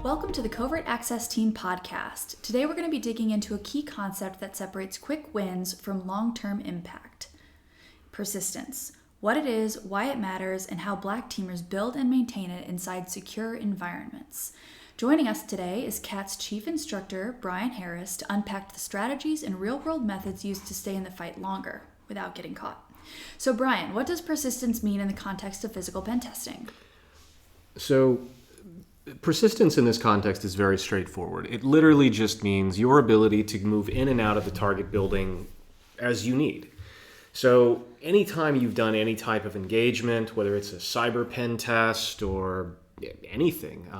Welcome to the Covert Access Team podcast. Today we're going to be digging into a key concept that separates quick wins from long-term impact. Persistence. What it is, why it matters, and how Black teamers build and maintain it inside secure environments. Joining us today is CAT's chief instructor, Brian Harris, to unpack the strategies and real-world methods used to stay in the fight longer without getting caught. So Brian, what does persistence mean in the context of physical pen testing? So persistence in this context is very straightforward. It literally just means your ability to move in and out of the target building as you need. So anytime you've done any type of engagement, whether it's a cyber pen test or anything,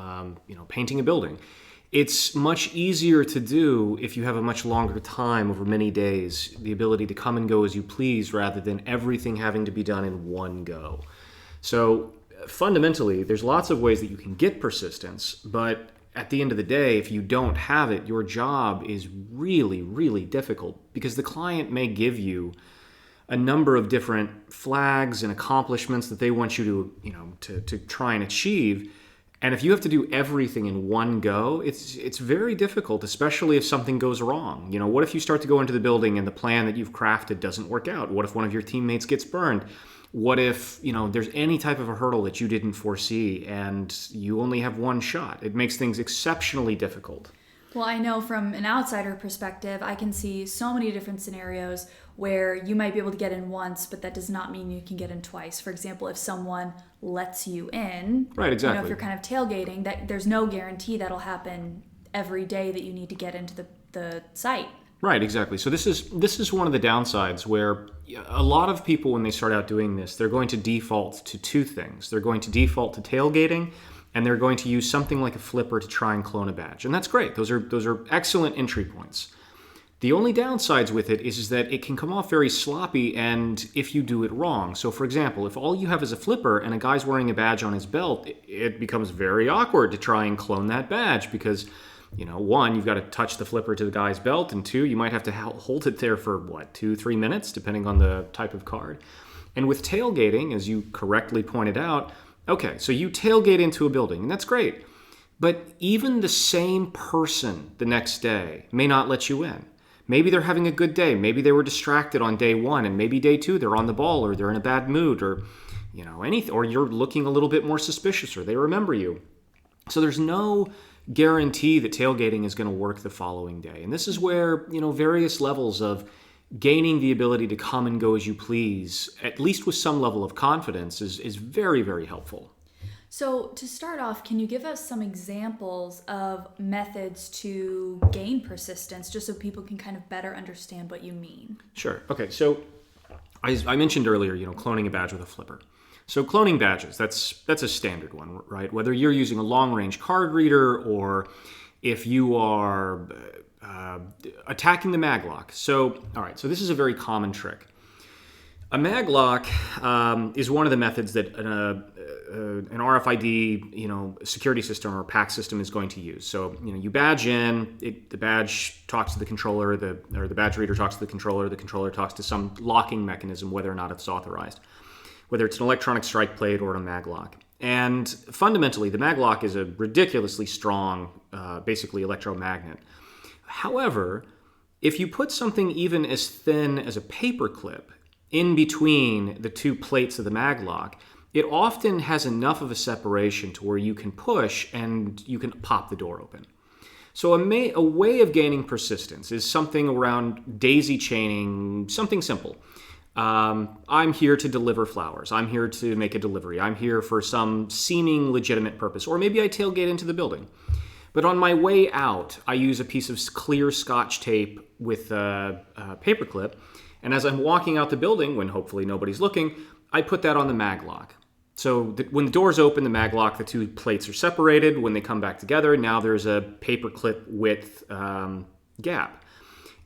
painting a building, it's much easier to do if you have a much longer time over many days, the ability to come and go as you please rather than everything having to be done in one go. So fundamentally, there's lots of ways that you can get persistence, but at the end of the day, if you don't have it, your job is really, really difficult because the client may give you a number of different flags and accomplishments that they want you to try and achieve. And if you have to do everything in one go, it's very difficult, especially if something goes wrong. What if you start to go into the building and the plan that you've crafted doesn't work out? What if one of your teammates gets burned? What if, there's any type of a hurdle that you didn't foresee and you only have one shot? It makes things exceptionally difficult. Well, I know from an outsider perspective, I can see so many different scenarios where you might be able to get in once, but that does not mean you can get in twice. For example, if someone lets you in, right, exactly. If you're kind of tailgating, that there's no guarantee that'll happen every day that you need to get into the site. Right, exactly. So this is one of the downsides where a lot of people, when they start out doing this, they're going to default to two things. They're going to default to tailgating, and they're going to use something like a flipper to try and clone a badge. And that's great. Those are excellent entry points. The only downsides with it is that it can come off very sloppy and if you do it wrong. So for example, if all you have is a flipper and a guy's wearing a badge on his belt, it becomes very awkward to try and clone that badge because, one, you've got to touch the flipper to the guy's belt, and two, you might have to hold it there for 2-3 minutes, depending on the type of card. And with tailgating, as you correctly pointed out, okay, so you tailgate into a building, and that's great. But even the same person the next day may not let you in. Maybe they're having a good day. Maybe they were distracted on day one, and maybe day two they're on the ball, or they're in a bad mood, or anything, or you're looking a little bit more suspicious, or they remember you. So there's no guarantee that tailgating is going to work the following day. And this is where, various levels of gaining the ability to come and go as you please, at least with some level of confidence, is very, very helpful. So to start off, can you give us some examples of methods to gain persistence, just so people can kind of better understand what you mean? Sure. Okay. So I mentioned earlier, cloning a badge with a flipper. So cloning badges, that's a standard one, right? Whether you're using a long-range card reader or if you are attacking the maglock. So, all right, so this is a very common trick. A maglock is one of the methods that an RFID, security system or PAC system is going to use. So, you badge in, the badge talks to the controller, or the badge reader talks to the controller talks to some locking mechanism, whether or not it's authorized, whether it's an electronic strike plate or a maglock. And fundamentally, the maglock is a ridiculously strong, basically electromagnet. However, if you put something even as thin as a paper clip in between the two plates of the maglock, it often has enough of a separation to where you can push and you can pop the door open. So a way of gaining persistence is something around daisy chaining, something simple. I'm here to deliver flowers. I'm here to make a delivery. I'm here for some seeming legitimate purpose. Or maybe I tailgate into the building. But on my way out, I use a piece of clear Scotch tape with a paperclip. And as I'm walking out the building, when hopefully nobody's looking, I put that on the maglock. So when the doors open, the maglock, the two plates are separated. When they come back together, now there's a paperclip width gap.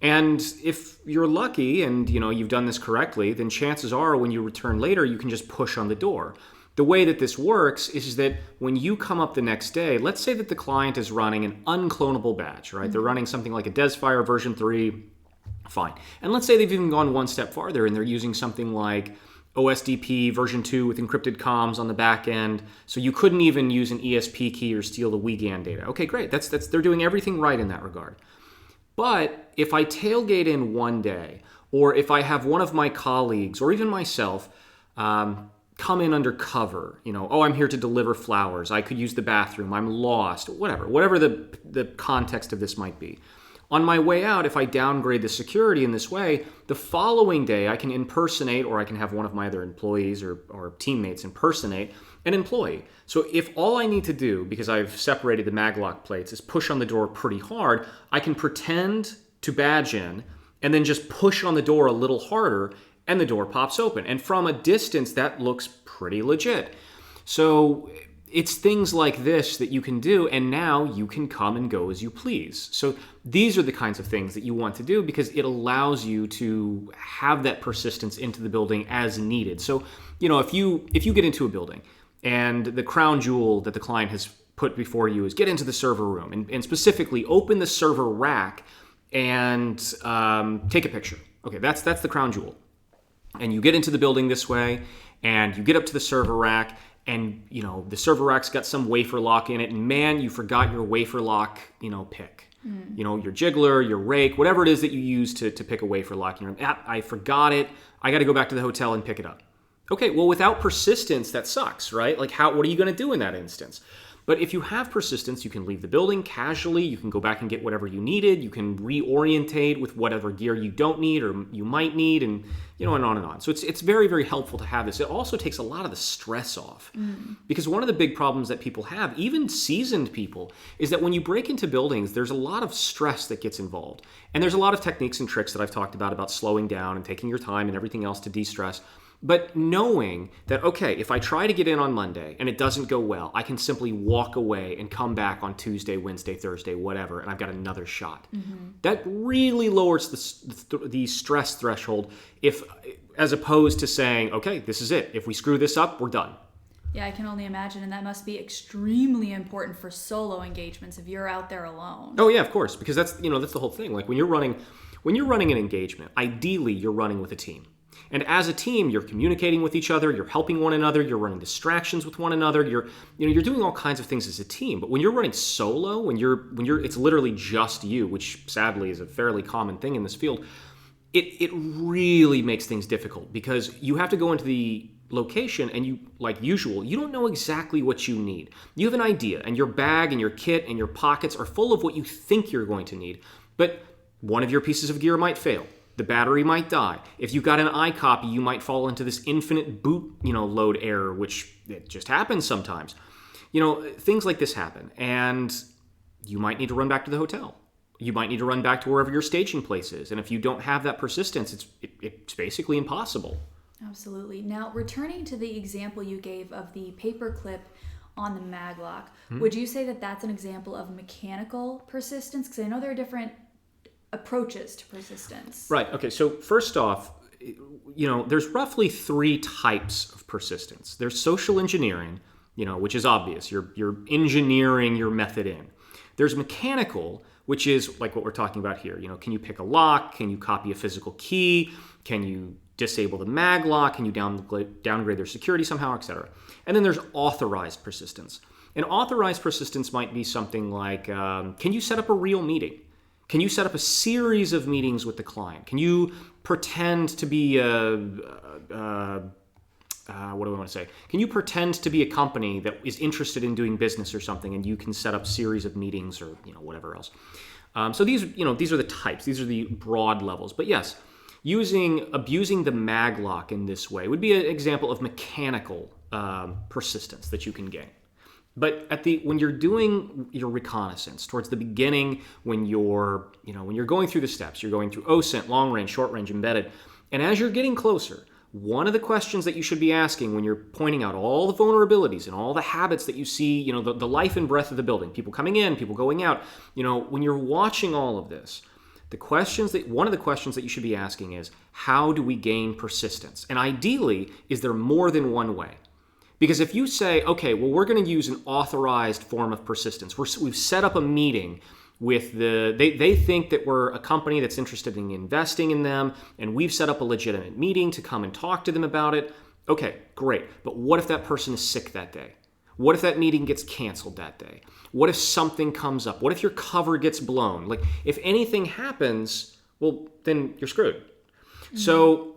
And if you're lucky and you've done this correctly, then chances are when you return later, you can just push on the door. The way that this works is that when you come up the next day, let's say that the client is running an unclonable badge, right? Mm-hmm. They're running something like a Desfire version 3, fine. And let's say they've even gone one step farther and they're using something like OSDP version 2 with encrypted comms on the back end, so you couldn't even use an ESP key or steal the WeGAN data. Okay, great. That's they're doing everything right in that regard. But if I tailgate in one day, or if I have one of my colleagues, or even myself, come in undercover, oh, I'm here to deliver flowers, I could use the bathroom, I'm lost, whatever the context of this might be. On my way out, if I downgrade the security in this way, the following day I can impersonate, or I can have one of my other employees or teammates impersonate an employee. So if all I need to do, because I've separated the maglock plates, is push on the door pretty hard, I can pretend to badge in and then just push on the door a little harder, and the door pops open. And from a distance, that looks pretty legit. So it's things like this that you can do, and now you can come and go as you please. So these are the kinds of things that you want to do, because it allows you to have that persistence into the building as needed. So, if you get into a building and the crown jewel that the client has put before you is get into the server room and specifically open the server rack and take a picture. Okay, that's the crown jewel. And you get into the building this way, and you get up to the server rack, and the server rack's got some wafer lock in it, and man, you forgot your wafer lock pick. Your jiggler, your rake, whatever it is that you use to pick a wafer lock. I forgot it. I got to go back to the hotel and pick it up. Okay, well, without persistence, that sucks, right? Like, what are you going to do in that instance? But if you have persistence, you can leave the building casually. You can go back and get whatever you needed. You can reorientate with whatever gear you don't need or you might need, and and on and on. So it's very, very helpful to have this. It also takes a lot of the stress off, because one of the big problems that people have, even seasoned people, is that when you break into buildings, there's a lot of stress that gets involved. And there's a lot of techniques and tricks that I've talked about slowing down and taking your time and everything else to de-stress. But knowing that, okay, if I try to get in on Monday and it doesn't go well, I can simply walk away and come back on Tuesday, Wednesday, Thursday, whatever, and I've got another shot. That really lowers the stress threshold, as opposed to saying, okay, this is it. If we screw this up, we're done. Yeah, I can only imagine, and that must be extremely important for solo engagements if you're out there alone. Oh yeah, of course, because that's the whole thing. Like when you're running an engagement, ideally you're running with a team. And as a team, you're communicating with each other, you're helping one another, you're running distractions with one another, you're doing all kinds of things as a team. But when you're running solo, when it's literally just you, which sadly is a fairly common thing in this field, it really makes things difficult, because you have to go into the location and you, like usual, you don't know exactly what you need. You have an idea, and your bag and your kit and your pockets are full of what you think you're going to need, but one of your pieces of gear might fail. The battery might die. If you've got an iCopy, you might fall into this infinite boot, load error, which it just happens sometimes. Things like this happen, and you might need to run back to the hotel. You might need to run back to wherever your staging place is. And if you don't have that persistence, it's basically impossible. Absolutely. Now, returning to the example you gave of the paper clip on the maglock, would you say that that's an example of mechanical persistence? Because I know there are different approaches to persistence. Right. Okay. So first off, there's roughly 3 types of persistence. There's social engineering, which is obvious. You're engineering your method in. There's mechanical, which is like what we're talking about here. Can you pick a lock? Can you copy a physical key? Can you disable the mag lock? Can you downgrade their security somehow, etc.? And then there's authorized persistence. And authorized persistence might be something like, can you set up a real meeting? Can you set up a series of meetings with the client? Can you pretend to be what do I want to say? Can you pretend to be a company that is interested in doing business or something, and you can set up series of meetings or whatever else? So these are the types. These are the broad levels. But yes, abusing the mag lock in this way would be an example of mechanical persistence that you can gain. But when you're doing your reconnaissance towards the beginning, when you're going through the steps, you're going through OSINT, long range, short range, embedded, and as you're getting closer, one of the questions that you should be asking when you're pointing out all the vulnerabilities and all the habits that you see, the life and breath of the building, people coming in, people going out, when you're watching all of this, one of the questions that you should be asking is, how do we gain persistence? And ideally, is there more than one way? Because if you say, okay, well, we're going to use an authorized form of persistence. We've set up a meeting with they think that we're a company that's interested in investing in them, and we've set up a legitimate meeting to come and talk to them about it. Okay, great. But what if that person is sick that day? What if that meeting gets canceled that day? What if something comes up? What if your cover gets blown? Like, if anything happens, well, then you're screwed. So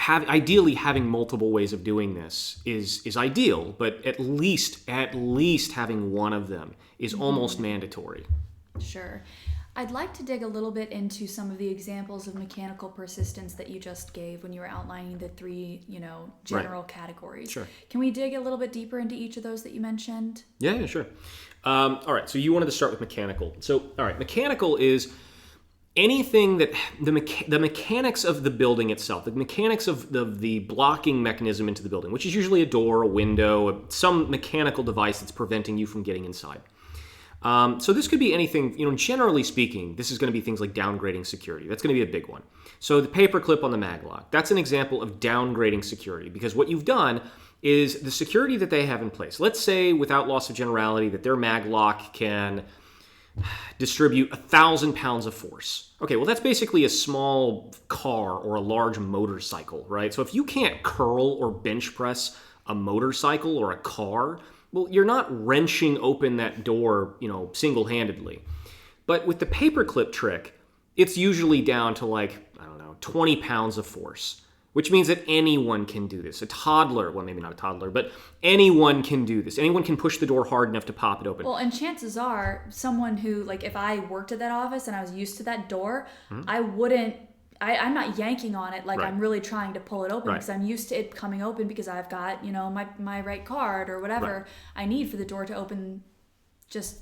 ideally having multiple ways of doing this is ideal, but at least having one of them is almost mandatory. Sure. I'd like to dig a little bit into some of the examples of mechanical persistence that you just gave when you were outlining the three, general categories. Sure. Can we dig a little bit deeper into each of those that you mentioned? Yeah, sure. All right, so you wanted to start with mechanical. So, all right, mechanical is anything that the mechanics of the building itself, the mechanics of the blocking mechanism into the building, which is usually a door, a window, some mechanical device that's preventing you from getting inside. So this could be anything, generally speaking, this is going to be things like downgrading security. That's going to be a big one. So the paperclip on the maglock, that's an example of downgrading security, because what you've done is the security that they have in place. Let's say, without loss of generality, that their maglock can distribute 1,000 pounds of force. Okay, well, that's basically a small car or a large motorcycle, right? So if you can't curl or bench press a motorcycle or a car, well, you're not wrenching open that door, single-handedly. But with the paperclip trick, it's usually down to 20 pounds of force, which means that anyone can do this. A toddler, well, maybe not a toddler, but anyone can do this. Anyone can push the door hard enough to pop it open. Well, and chances are someone who, if I worked at that office and I was used to that door, I'm not yanking on it like Right. I'm really trying to pull it open, Right. because I'm used to it coming open because I've got, my right card or whatever I need for the door to open just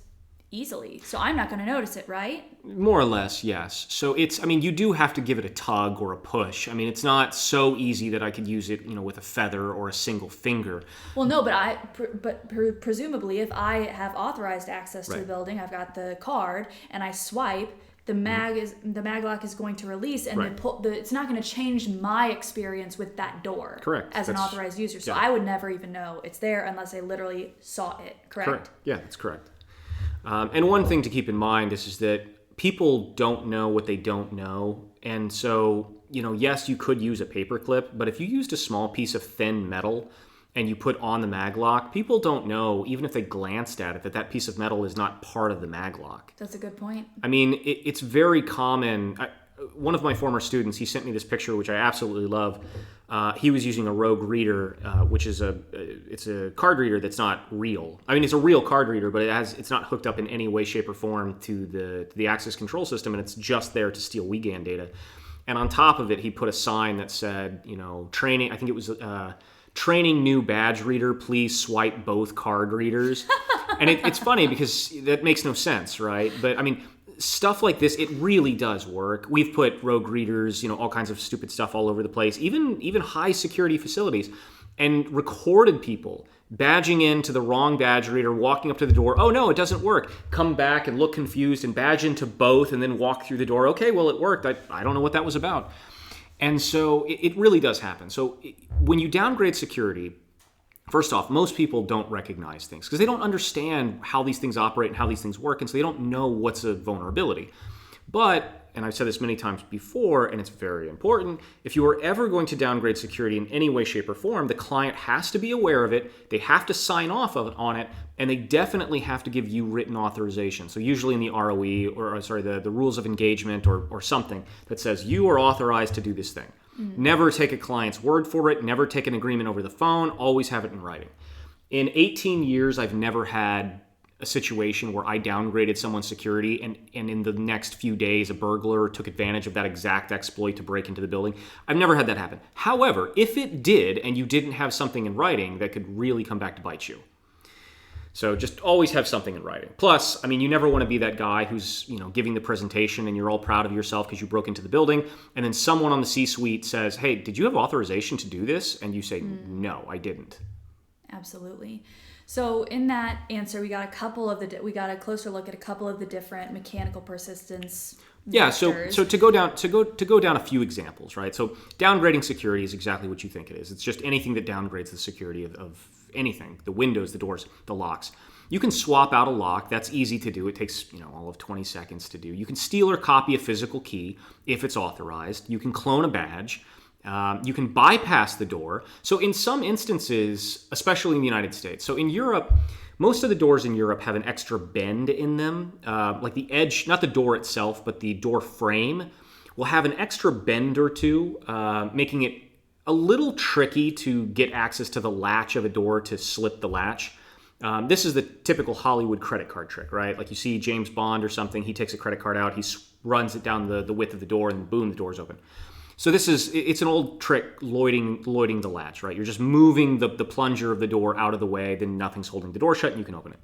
easily. So I'm not going to notice it, right? More or less, yes. So you do have to give it a tug or a push. It's not so easy that I could use it, with a feather or a single finger. Well, no, but presumably if I have authorized access to the Right. building, I've got the card and I swipe, the maglock is going to release, and Right. it's not going to change my experience with that door. Correct. As an That's- authorized user. So yeah. I would never even know it's there unless I literally saw it. Correct? Yeah, that's correct. And one thing to keep in mind is that people don't know what they don't know. And so, yes, you could use a paperclip, but if you used a small piece of thin metal and you put on the maglock, people don't know, even if they glanced at it, that piece of metal is not part of the maglock. That's a good point. It's very common. One of my former students, he sent me this picture, which I absolutely love. He was using a Rogue Reader, which is it's a card reader that's not real. It's a real card reader, but it's not hooked up in any way, shape, or form to the access control system, and it's just there to steal WGAN data. And on top of it, he put a sign that said, training. I think it was training new badge reader. Please swipe both card readers. And it's funny because that makes no sense, right? But stuff like this, it really does work. We've put Rogue Readers, all kinds of stupid stuff all over the place, even high security facilities, and recorded people badging into the wrong badge reader, walking up to the door. Oh no, it doesn't work. Come back and look confused and badge into both and then walk through the door. Okay, well, it worked. I don't know what that was about. And so it really does happen. So when you downgrade security, first off, most people don't recognize things because they don't understand how these things operate and how these things work, and so they don't know what's a vulnerability. But, and I've said this many times before, and it's very important, if you are ever going to downgrade security in any way, shape, or form, the client has to be aware of it, they have to sign off on it, and they definitely have to give you written authorization. So usually in the ROE, the rules of engagement or something that says you are authorized to do this thing. Never take a client's word for it. Never take an agreement over the phone. Always have it in writing. In 18 years, I've never had a situation where I downgraded someone's security and in the next few days, a burglar took advantage of that exact exploit to break into the building. I've never had that happen. However, if it did and you didn't have something in writing, that could really come back to bite you. So just always have something in writing. Plus, you never want to be that guy who's, giving the presentation and you're all proud of yourself because you broke into the building, and then someone on the C-suite says, "Hey, did you have authorization to do this?" And you say, "No, I didn't." Absolutely. So in that answer, we got a closer look at a couple of the different mechanical persistence. Yeah, vectors. so to go down a few examples, right? So downgrading security is exactly what you think it is. It's just anything that downgrades the security of anything, the windows, the doors, the locks. You can swap out a lock. That's easy to do. It takes, all of 20 seconds to do. You can steal or copy a physical key if it's authorized. You can clone a badge. You can bypass the door. So in some instances, especially in the United States, so in Europe, most of the doors in Europe have an extra bend in them, like the edge, not the door itself, but the door frame will have an extra bend or two, making it a little tricky to get access to the latch of a door to slip the latch. This is the typical Hollywood credit card trick, right? Like you see James Bond or something, he takes a credit card out, he runs it down the width of the door, and boom, the door's open. So it's an old trick, loading the latch, right? You're just moving the plunger of the door out of the way, then nothing's holding the door shut, and you can open it.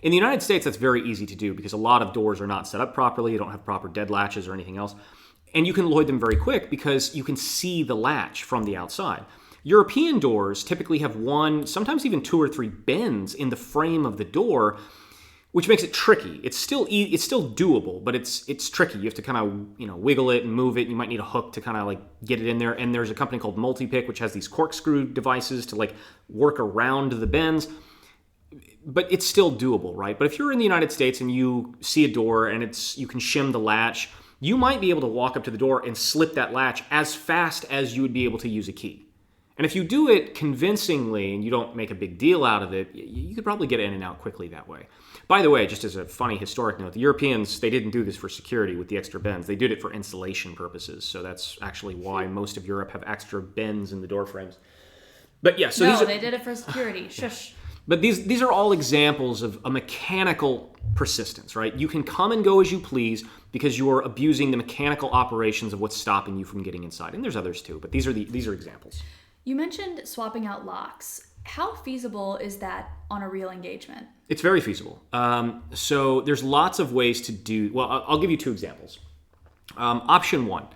In the United States, that's very easy to do because a lot of doors are not set up properly, you don't have proper dead latches or anything else. And you can load them very quick because you can see the latch from the outside. European doors typically have one, sometimes even two or three bends in the frame of the door, which makes it tricky. It's still doable, but it's tricky. You have to kind of wiggle it and move it. You might need a hook to kind of like get it in there. And there's a company called Multipick, which has these corkscrew devices to like work around the bends. But it's still doable, right? But if you're in the United States and you see a door and you can shim the latch, you might be able to walk up to the door and slip that latch as fast as you would be able to use a key. And if you do it convincingly and you don't make a big deal out of it, you could probably get in and out quickly that way. By the way, just as a funny historic note, the Europeans, they didn't do this for security with the extra bends. They did it for insulation purposes. So that's actually why most of Europe have extra bends in the door frames. But yeah, so they did it for security. Shush. But these are all examples of a mechanical persistence, right? You can come and go as you please because you are abusing the mechanical operations of what's stopping you from getting inside. And there's others too, but these are examples. You mentioned swapping out locks. How feasible is that on a real engagement? It's very feasible. So there's lots of ways to do. Well, I'll give you two examples. Option one,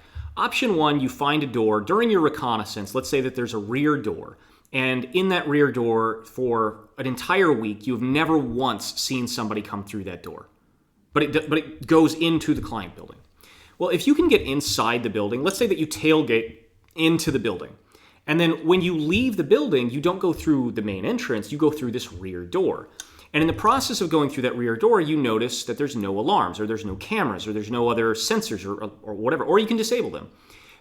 you find a door during your reconnaissance. Let's say that there's a rear door. And in that rear door, for an entire week, you've never once seen somebody come through that door. But it goes into the client building. Well, if you can get inside the building, let's say that you tailgate into the building. And then when you leave the building, you don't go through the main entrance, you go through this rear door. And in the process of going through that rear door, you notice that there's no alarms, or there's no cameras, or there's no other sensors, or whatever, or you can disable them.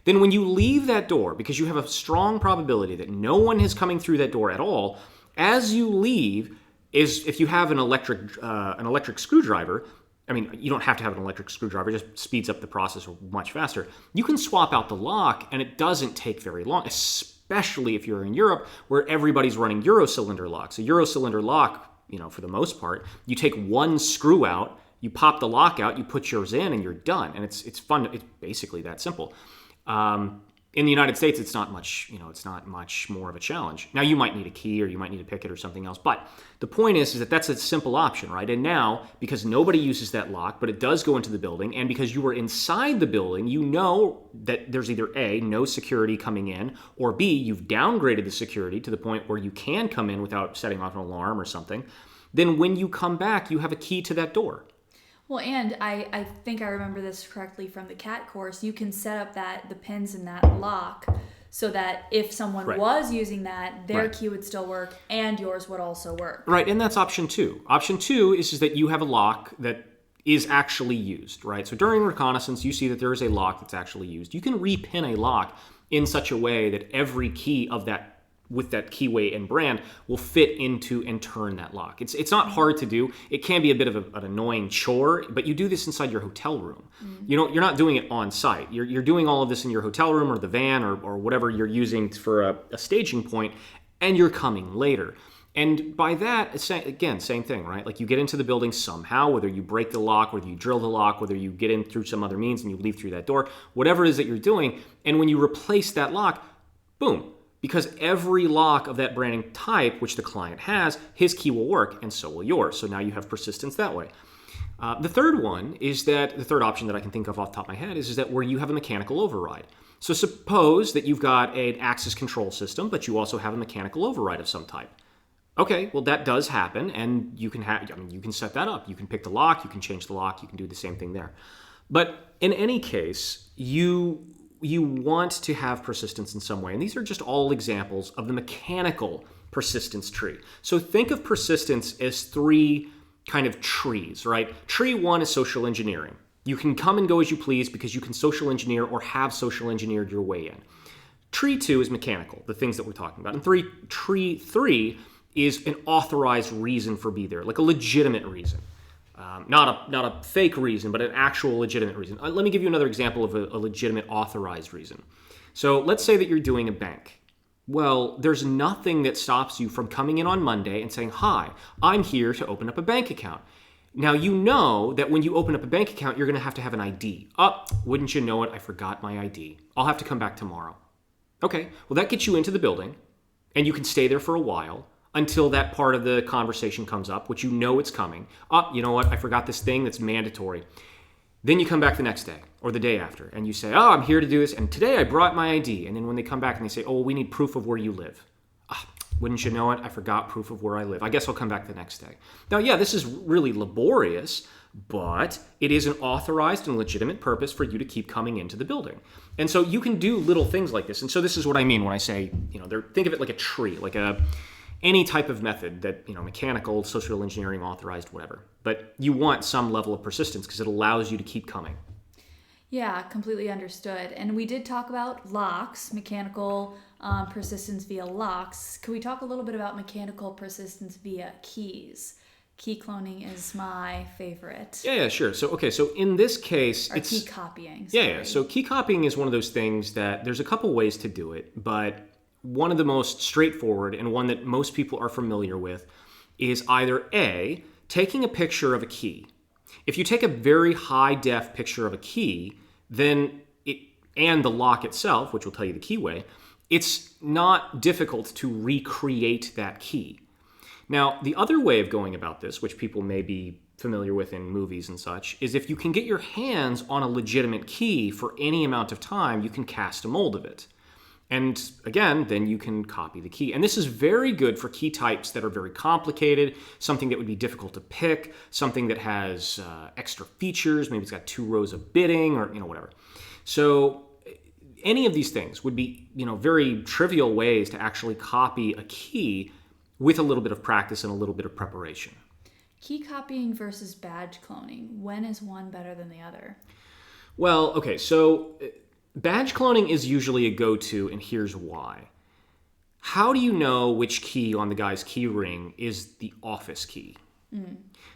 Then when you leave that door, because you have a strong probability that no one is coming through that door at all, as you leave, if you have an electric screwdriver, I mean, you don't have to have an electric screwdriver, it just speeds up the process much faster. You can swap out the lock, and it doesn't take very long, especially if you're in Europe, where everybody's running Eurocylinder locks. A Eurocylinder lock, for the most part, you take one screw out, you pop the lock out, you put yours in, and you're done. And it's fun. It's basically that simple. In the United States, it's not much, it's not much more of a challenge. Now, you might need a key or you might need to pick it or something else. But the point is that that's a simple option, right? And now, because nobody uses that lock, but it does go into the building, and because you were inside the building, you know that there's either A, no security coming in, or B, you've downgraded the security to the point where you can come in without setting off an alarm or something. Then when you come back, you have a key to that door. Well, and I think I remember this correctly from the CAT course. You can set up the pins in that lock so that if someone was using that, their key would still work and yours would also work. Right, and that's option two. Option two is that you have a lock that is actually used, right? So during reconnaissance, you see that there is a lock that's actually used. You can repin a lock in such a way that every key of that with that keyway and brand will fit into and turn that lock. It's not hard to do. It can be a bit of an annoying chore, but you do this inside your hotel room. You're not doing it on site. You're doing all of this in your hotel room or the van or whatever you're using for a staging point, and you're coming later. And by that, again, same thing, right? Like you get into the building somehow, whether you break the lock, whether you drill the lock, whether you get in through some other means and you leave through that door, whatever it is that you're doing. And when you replace that lock, boom, because every lock of that branding type, which the client has, his key will work, and so will yours. So now you have persistence that way. The third option that I can think of off the top of my head is that where you have a mechanical override. So suppose that you've got an access control system, but you also have a mechanical override of some type. Okay, well that does happen, and you can set that up. You can pick the lock, you can change the lock, you can do the same thing there. But in any case, you want to have persistence in some way. And these are just all examples of the mechanical persistence tree. So think of persistence as three kind of trees, right? Tree one is social engineering. You can come and go as you please because you can social engineer or have social engineered your way in. Tree 2 is mechanical, the things that we're talking about. And tree 3 is an authorized reason for be there, like a legitimate reason. Not a fake reason, but an actual legitimate reason. Let me give you another example of a legitimate authorized reason. So let's say that you're doing a bank. Well, there's nothing that stops you from coming in on Monday and saying, "Hi, I'm here to open up a bank account." Now, you know that when you open up a bank account, you're going to have an ID. Oh, wouldn't you know it, I forgot my ID. I'll have to come back tomorrow. Okay, well, that gets you into the building, and you can stay there for a while until that part of the conversation comes up, which you know it's coming. Oh, you know what, I forgot this thing that's mandatory. Then you come back the next day or the day after, and you say, "Oh, I'm here to do this, and today I brought my ID." And then when they come back and they say, "Oh, we need proof of where you live." Wouldn't you know it, I forgot proof of where I live. I guess I'll come back the next day. Now, yeah, this is really laborious, but it is an authorized and legitimate purpose for you to keep coming into the building. And so you can do little things like this. And so this is what I mean when I say, think of it like a tree, like any type of method that, mechanical, social engineering, authorized, whatever. But you want some level of persistence because it allows you to keep coming. Yeah, completely understood. And we did talk about locks, mechanical persistence via locks. Could we talk a little bit about mechanical persistence via keys? Key cloning is my favorite. Yeah, sure. So in this case, it's key copying. Yeah. So key copying is one of those things that there's a couple ways to do it, but one of the most straightforward and one that most people are familiar with is either A, taking a picture of a key. If you take a very high def picture of a key, then and the lock itself, which will tell you the keyway, it's not difficult to recreate that key. Now, the other way of going about this, which people may be familiar with in movies and such, is if you can get your hands on a legitimate key for any amount of time, you can cast a mold of it. And again, then you can copy the key. And this is very good for key types that are very complicated, something that would be difficult to pick, something that has extra features, maybe it's got 2 rows of bidding or whatever. So any of these things would be very trivial ways to actually copy a key with a little bit of practice and a little bit of preparation. Key copying versus badge cloning. When is one better than the other? Well, okay, so badge cloning is usually a go-to, and here's why. How do you know which key on the guy's key ring is the office key?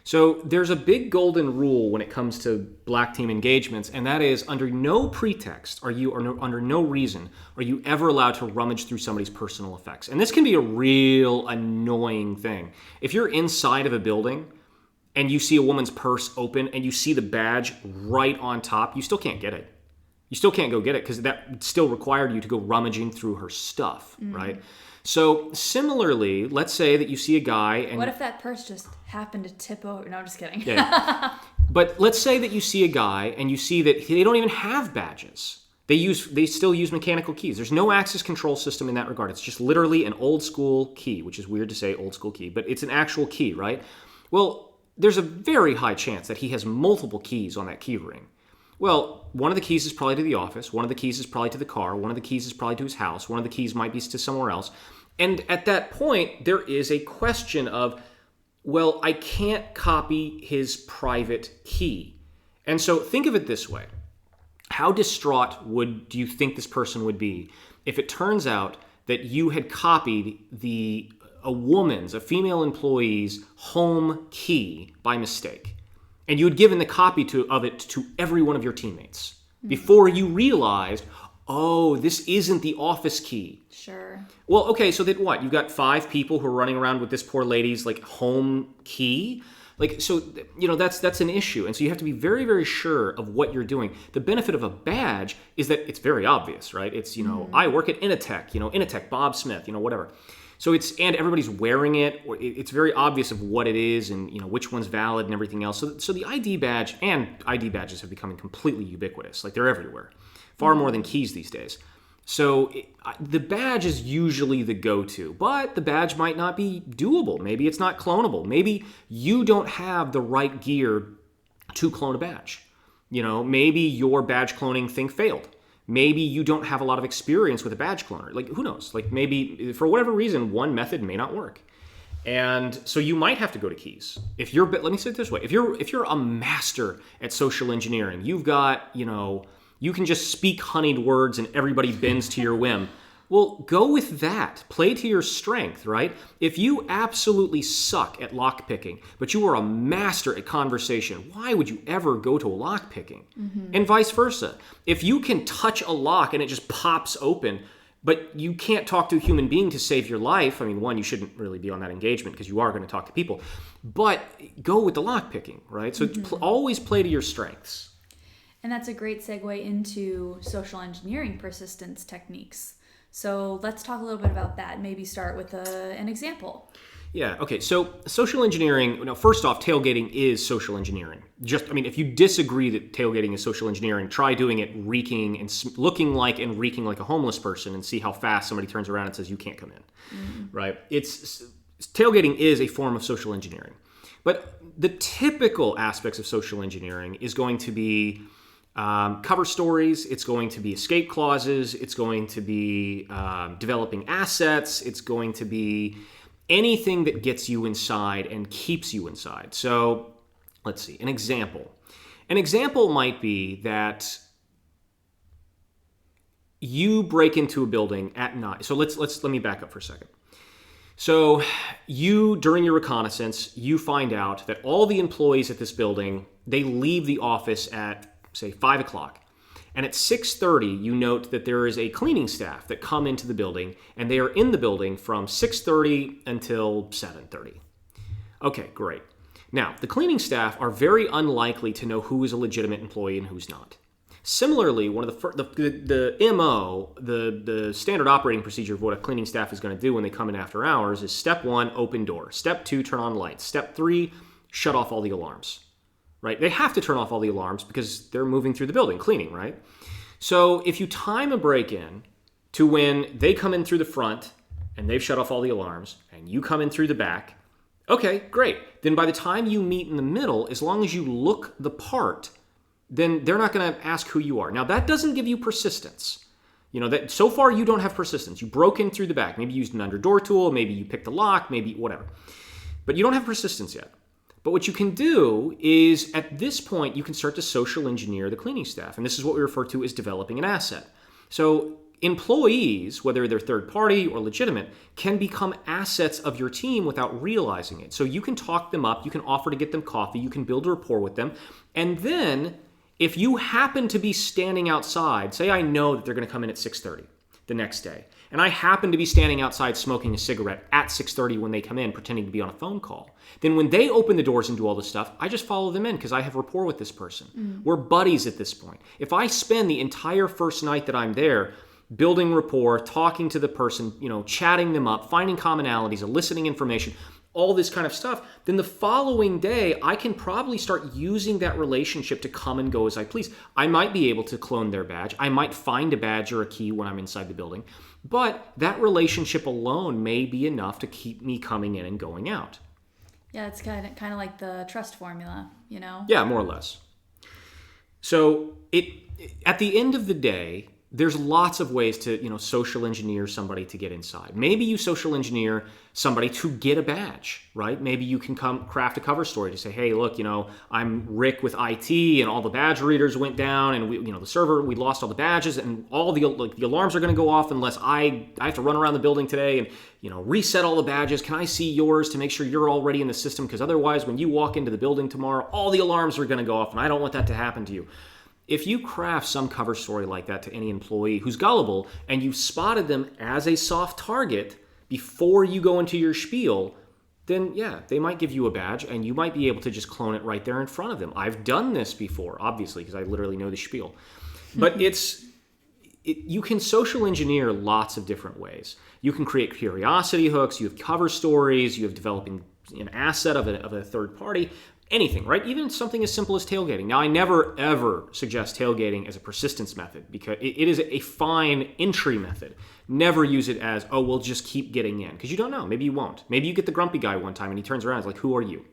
So there's a big golden rule when it comes to black team engagements, and that is under no pretext under no reason are you ever allowed to rummage through somebody's personal effects. And this can be a real annoying thing. If you're inside of a building and you see a woman's purse open and you see the badge right on top, you still can't get it. You still can't go get it because that still required you to go rummaging through her stuff, right? So similarly, let's say that you see a guy and... What if that purse just happened to tip over? No, I'm just kidding. Yeah. But let's say that you see a guy and you see that they don't even have badges. They still use mechanical keys. There's no access control system in that regard. It's just literally an old school key, which is weird to say old school key, but it's an actual key, right? Well, there's a very high chance that he has multiple keys on that key ring. Well, one of the keys is probably to the office, one of the keys is probably to the car, one of the keys is probably to his house, one of the keys might be to somewhere else. And at that point, there is a question of, well, I can't copy his private key. And so think of it this way. How distraught do you think this person would be if it turns out that you had copied a female employee's home key by mistake? And you had given the copy of it to every one of your teammates before you realized, oh, this isn't the office key. Sure. Well, okay, so then what? You've got 5 people who are running around with this poor lady's home key. So that's an issue. And so you have to be very, very sure of what you're doing. The benefit of a badge is that it's very obvious, right? It's, I work at Initech, Initech, Bob Smith, whatever. So and everybody's wearing it. It's very obvious of what it is and which one's valid and everything else. So the ID badge and ID badges have become completely ubiquitous. They're everywhere, far more than keys these days. So the badge is usually the go-to, but the badge might not be doable. Maybe it's not clonable. Maybe you don't have the right gear to clone a badge. Maybe your badge cloning thing failed. Maybe you don't have a lot of experience with a badge cloner. Who knows? Maybe for whatever reason, one method may not work. And so you might have to go to keys. Let me say it this way. If you're a master at social engineering, you've got, you can just speak honeyed words and everybody bends to your whim. Well, go with that. Play to your strength, right? If you absolutely suck at lockpicking, but you are a master at conversation, why would you ever go to lockpicking? And vice versa. If you can touch a lock and it just pops open, but you can't talk to a human being to save your life, I mean, one, you shouldn't really be on that engagement because you are going to talk to people, but go with the lockpicking, right? So always play to your strengths. And that's a great segue into social engineering persistence techniques. So let's talk a little bit about that. Maybe start with an example. Yeah, okay. So social engineering, first off, tailgating is social engineering. If you disagree that tailgating is social engineering, try doing it reeking and looking like and reeking like a homeless person and see how fast somebody turns around and says, you can't come in, right? Tailgating is a form of social engineering. But the typical aspects of social engineering is going to be cover stories, it's going to be escape clauses, it's going to be developing assets, it's going to be anything that gets you inside and keeps you inside. So let's see, an example. An example might be that you break into a building at night. So let me back up for a second. So during your reconnaissance, you find out that all the employees at this building, they leave the office at say 5 o'clock. And at 6:30, you note that there is a cleaning staff that come into the building, and they are in the building from 6:30 until 7:30. Okay, great. Now, the cleaning staff are very unlikely to know who is a legitimate employee and who's not. Similarly, one of the MO, the standard operating procedure of what a cleaning staff is going to do when they come in after hours is step 1, open door. Step 2, turn on lights. Step 3, shut off all the alarms. Right? They have to turn off all the alarms because they're moving through the building, cleaning, right? So if you time a break-in to when they come in through the front and they've shut off all the alarms and you come in through the back, okay, great. Then by the time you meet in the middle, as long as you look the part, then they're not going to ask who you are. Now, that doesn't give you persistence. That so far you don't have persistence. You broke in through the back. Maybe you used an underdoor tool, maybe you picked the lock, maybe whatever. But you don't have persistence yet. But what you can do is, at this point, you can start to social engineer the cleaning staff. And this is what we refer to as developing an asset. So employees, whether they're third party or legitimate, can become assets of your team without realizing it. So you can talk them up, you can offer to get them coffee, you can build a rapport with them. And then, if you happen to be standing outside, say I know that they're going to come in at 6:30 the next day, and I happen to be standing outside smoking a cigarette at 6:30 when they come in, pretending to be on a phone call, then when they open the doors and do all this stuff, I just follow them in because I have rapport with this person. We're buddies at this point. If I spend the entire first night that I'm there building rapport, talking to the person, chatting them up, finding commonalities, eliciting information, all this kind of stuff, then the following day, I can probably start using that relationship to come and go as I please. I might be able to clone their badge. I might find a badge or a key when I'm inside the building. But that relationship alone may be enough to keep me coming in and going out. Yeah, it's kind of like the trust formula, Yeah, more or less. So at the end of the day, there's lots of ways to, social engineer somebody to get inside. Maybe you social engineer somebody to get a badge, right? Maybe you can craft a cover story to say, hey, look, I'm Rick with IT and all the badge readers went down and the server, we lost all the badges and all the alarms are going to go off unless I have to run around the building today and, reset all the badges. Can I see yours to make sure you're already in the system? Because otherwise, when you walk into the building tomorrow, all the alarms are going to go off and I don't want that to happen to you. If you craft some cover story like that to any employee who's gullible and you've spotted them as a soft target before you go into your spiel, then yeah, they might give you a badge and you might be able to just clone it right there in front of them. I've done this before, obviously, because I literally know the spiel. But you can social engineer lots of different ways. You can create curiosity hooks, you have cover stories, you have developing an asset of a third party. Anything, right? Even something as simple as tailgating. Now, I never, ever suggest tailgating as a persistence method because it is a fine entry method. Never use it as, we'll just keep getting in. Because you don't know. Maybe you won't. Maybe you get the grumpy guy one time and he turns around and is like, who are you?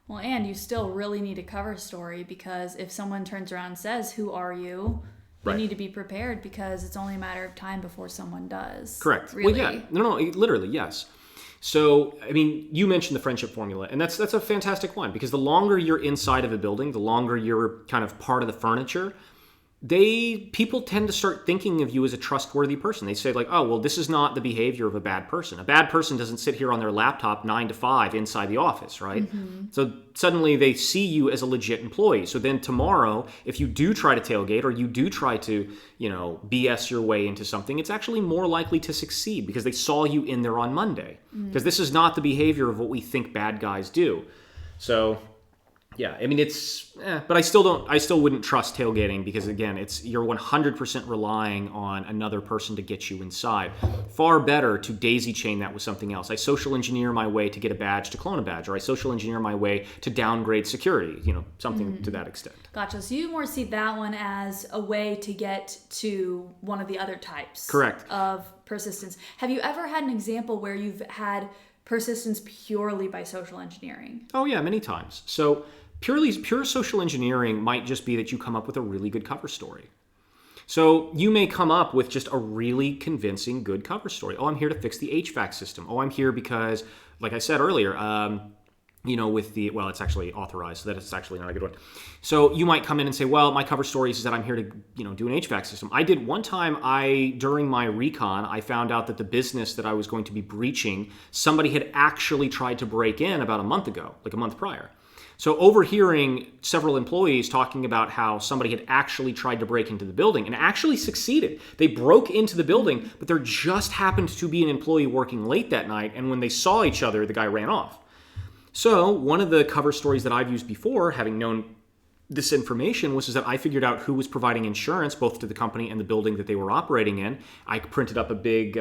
Well, and you still really need a cover story because if someone turns around and says, who are you? You need to be prepared because it's only a matter of time before someone does. Correct. Really. Well, yeah. No, literally, yes. So, you mentioned the friendship formula, and that's a fantastic one because the longer you're inside of a building, the longer you're kind of part of the furniture, people tend to start thinking of you as a trustworthy person. They say like, oh, well, this is not the behavior of a bad person. A bad person doesn't sit here on their laptop 9 to 5 inside the office, right? So suddenly they see you as a legit employee. So then tomorrow, if you do try to tailgate or you do try to, BS your way into something, it's actually more likely to succeed because they saw you in there on Monday. Because this is not the behavior of what we think bad guys do. So yeah, I mean but I still wouldn't trust tailgating because again, you're 100% relying on another person to get you inside. Far better to daisy chain that with something else. I social engineer my way to get a badge to clone a badge, or I social engineer my way to downgrade security, something to that extent. Gotcha. So you more see that one as a way to get to one of the other types. Correct. Of persistence. Have you ever had an example where you've had persistence purely by social engineering? Oh yeah, many times. So pure social engineering might just be that you come up with a really good cover story. So you may come up with just a really convincing good cover story. Oh, I'm here to fix the HVAC system. Oh, I'm here because, like I said earlier, it's actually authorized, so that it's actually not a good one. So you might come in and say, well, my cover story is that I'm here to, do an HVAC system. I did one time, during my recon, I found out that the business that I was going to be breaching, somebody had actually tried to break in about a month ago, like a month prior. So overhearing several employees talking about how somebody had actually tried to break into the building and actually succeeded. They broke into the building, but there just happened to be an employee working late that night, and when they saw each other, the guy ran off. So one of the cover stories that I've used before, having known this information, was that I figured out who was providing insurance both to the company and the building that they were operating in. I printed up a big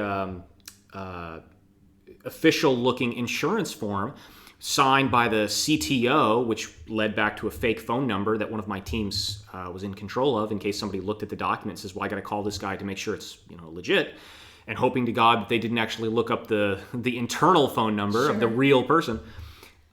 official-looking insurance form signed by the CTO, which led back to a fake phone number that one of my teams was in control of in case somebody looked at the document and says, well, I got to call this guy to make sure it's legit, and hoping to God that they didn't actually look up the internal phone number of the real person.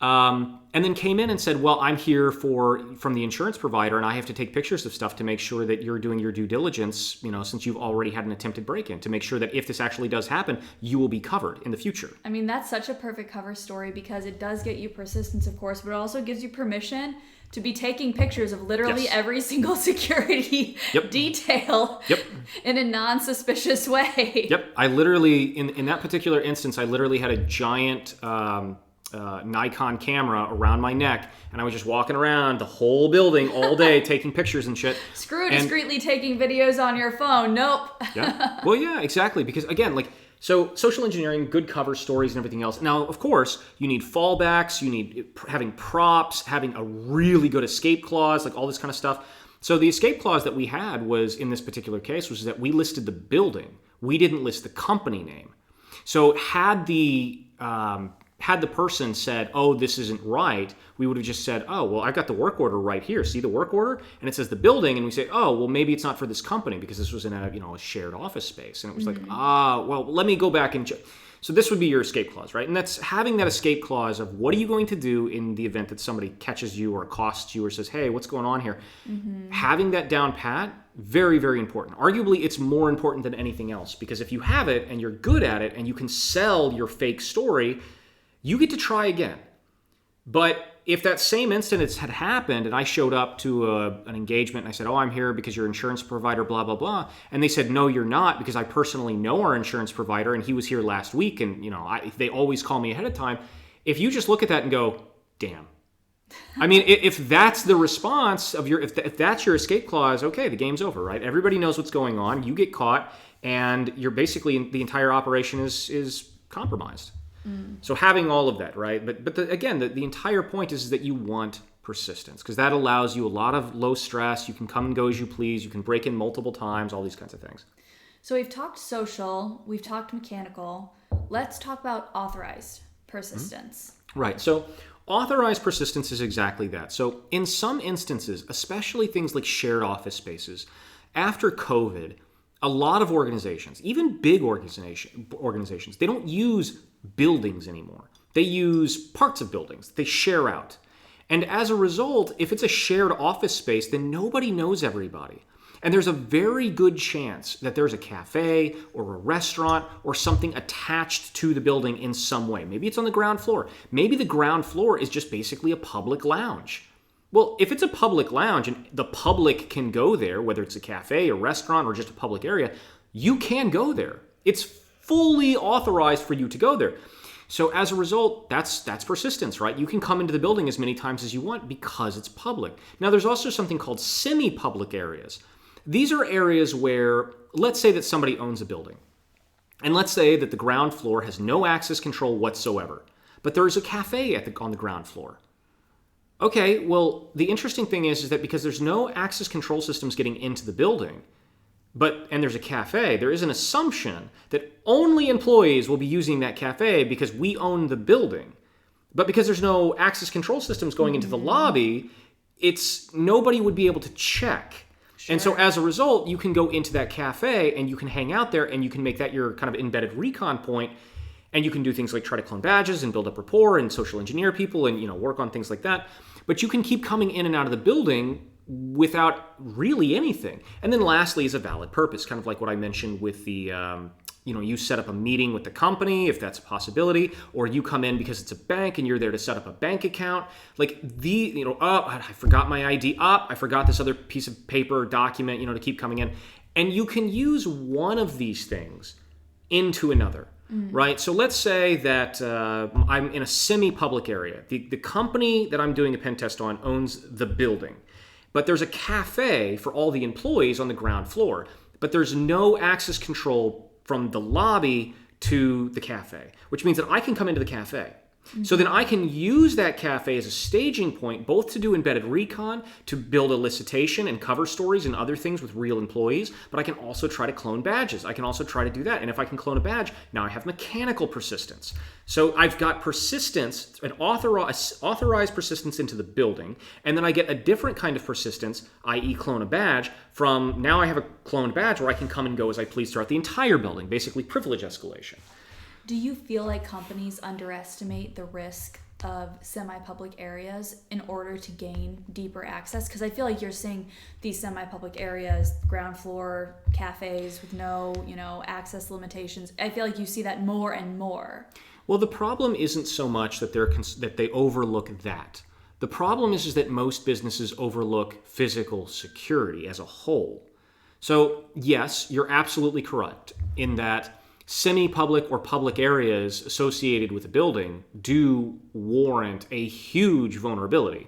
And then came in and said, well, I'm here from the insurance provider, and I have to take pictures of stuff to make sure that you're doing your due diligence, since you've already had an attempted break-in, to make sure that if this actually does happen, you will be covered in the future. I mean, that's such a perfect cover story because it does get you persistence, of course, but it also gives you permission to be taking pictures of literally every single security detail in a non-suspicious way. Yep. I literally, in that particular instance, I literally had a giant Nikon camera around my neck, and I was just walking around the whole building all day taking pictures and shit. Screw discreetly taking videos on your phone. Nope. Yeah. Well, yeah, exactly. Because again, so social engineering, good cover stories and everything else. Now, of course, you need fallbacks, you need having props, having a really good escape clause, like all this kind of stuff. So the escape clause that we had was, in this particular case, was that we listed the building. We didn't list the company name. So had the person said, oh, this isn't right, we would have just said, oh, well, I've got the work order right here. See the work order? And it says the building. And we say, oh, well, maybe it's not for this company because this was in a shared office space. And it was well, let me go back and check. So this would be your escape clause, right? And that's having that escape clause of what are you going to do in the event that somebody catches you or accosts you or says, hey, what's going on here? Having that down pat, very, very important. Arguably, it's more important than anything else because if you have it and you're good at it and you can sell your fake story, you get to try again. But if that same incident had happened and I showed up to an engagement and I said, oh, I'm here because you're insurance provider, blah, blah, blah. And they said, no, you're not because I personally know our insurance provider and he was here last week and they always call me ahead of time. If you just look at that and go, damn. I mean, if that's the response of if that's your escape clause, okay, the game's over, right? Everybody knows what's going on. You get caught and you're basically, the entire operation is compromised. So having all of that, right? But again, the entire point is that you want persistence because that allows you a lot of low stress. You can come and go as you please. You can break in multiple times, all these kinds of things. So we've talked social, we've talked mechanical. Let's talk about authorized persistence. Right. So authorized persistence is exactly that. So in some instances, especially things like shared office spaces, after COVID, a lot of organizations, even big organizations, they don't use buildings anymore. They use parts of buildings. They share out. And as a result, if it's a shared office space, then nobody knows everybody. And there's a very good chance that there's a cafe or a restaurant or something attached to the building in some way. Maybe it's on the ground floor. Maybe the ground floor is just basically a public lounge. Well, if it's a public lounge and the public can go there, whether it's a cafe, a restaurant, or just a public area, you can go there. It's fully authorized for you to go there. So as a result, that's persistence, right? You can come into the building as many times as you want because it's public. Now, there's also something called semi-public areas. These are areas where, let's say that somebody owns a building. And let's say that the ground floor has no access control whatsoever. But there's a cafe on the ground floor. Okay, well, the interesting thing is that because there's no access control systems getting into the building, and there's a cafe, there is an assumption that only employees will be using that cafe because we own the building. But because there's no access control systems going into the lobby, nobody would be able to check. Sure. And so as a result, you can go into that cafe and you can hang out there and you can make that your kind of embedded recon point. And you can do things like try to clone badges and build up rapport and social engineer people and work on things like that. But you can keep coming in and out of the building without really anything. And then lastly is a valid purpose, kind of like what I mentioned with the, you set up a meeting with the company, if that's a possibility, or you come in because it's a bank and you're there to set up a bank account. Like I forgot my ID, I forgot this other piece of paper or document, to keep coming in. And you can use one of these things into another. Right? So let's say that I'm in a semi-public area. The company that I'm doing a pen test on owns the building. But there's a cafe for all the employees on the ground floor. But there's no access control from the lobby to the cafe, which means that I can come into the cafe. So then I can use that cafe as a staging point, both to do embedded recon, to build elicitation and cover stories and other things with real employees, but I can also try to clone badges. I can also try to do that. And if I can clone a badge, now I have mechanical persistence. So I've got persistence, an authorized persistence into the building, and then I get a different kind of persistence, i.e. clone a badge, from now I have a cloned badge where I can come and go as I please throughout the entire building, basically privilege escalation. Do you feel like companies underestimate the risk of semi-public areas in order to gain deeper access? Because I feel like you're seeing these semi-public areas, ground floor cafes with no, access limitations. I feel like you see that more and more. Well, the problem isn't so much that they overlook that. The problem is that most businesses overlook physical security as a whole. So yes, you're absolutely correct in that semi-public or public areas associated with a building do warrant a huge vulnerability.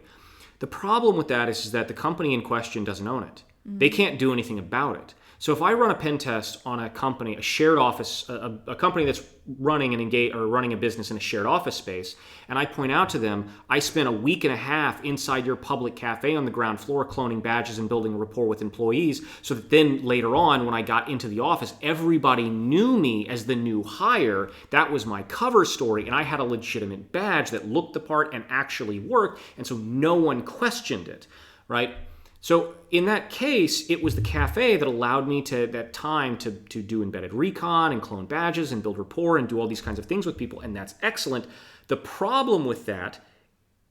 The problem with that is that the company in question doesn't own it. They can't do anything about it. So if I run a pen test on a company, a shared office, a company that's running a business in a shared office space, and I point out to them, I spent a week and a half inside your public cafe on the ground floor cloning badges and building rapport with employees, so that then later on when I got into the office, everybody knew me as the new hire. That was my cover story, and I had a legitimate badge that looked the part and actually worked, and so no one questioned it, right? So in that case, it was the cafe that allowed me to do embedded recon and clone badges and build rapport and do all these kinds of things with people, and that's excellent. The problem with that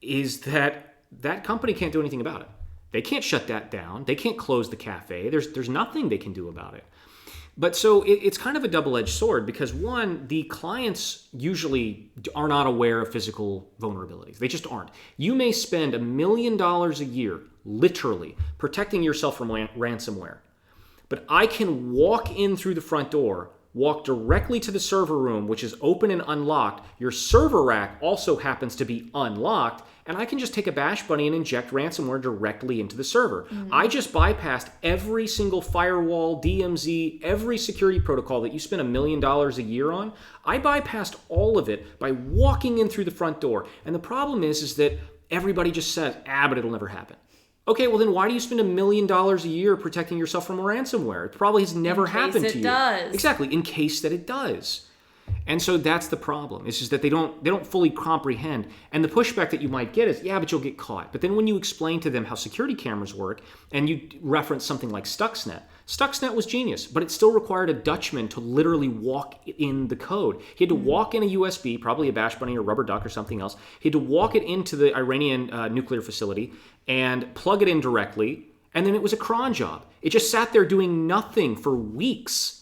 is that company can't do anything about it. They can't shut that down. They can't close the cafe. There's nothing they can do about it. But so it's kind of a double-edged sword because, one, the clients usually are not aware of physical vulnerabilities. They just aren't. You may spend $1 million a year, literally, protecting yourself from ransomware. But I can walk in through the front door, walk directly to the server room, which is open and unlocked. Your server rack also happens to be unlocked, and I can just take a bash bunny and inject ransomware directly into the server. I just bypassed every single firewall, DMZ, every security protocol that you spend $1 million a year on. I bypassed all of it by walking in through the front door. And the problem is that everybody just says, but it'll never happen. Okay, well then why do you spend $1 million a year protecting yourself from ransomware? It probably has never happened to you. In case it does. Exactly, in case that it does. And so that's the problem. It's just that they don't fully comprehend. And the pushback that you might get is, but you'll get caught. But then when you explain to them how security cameras work, and you reference something like Stuxnet was genius, but it still required a Dutchman to literally walk in the code. He had to walk in a USB, probably a bash bunny or rubber duck or something else. He had to walk it into the Iranian nuclear facility and plug it in directly, and then it was a cron job. It just sat there doing nothing for weeks.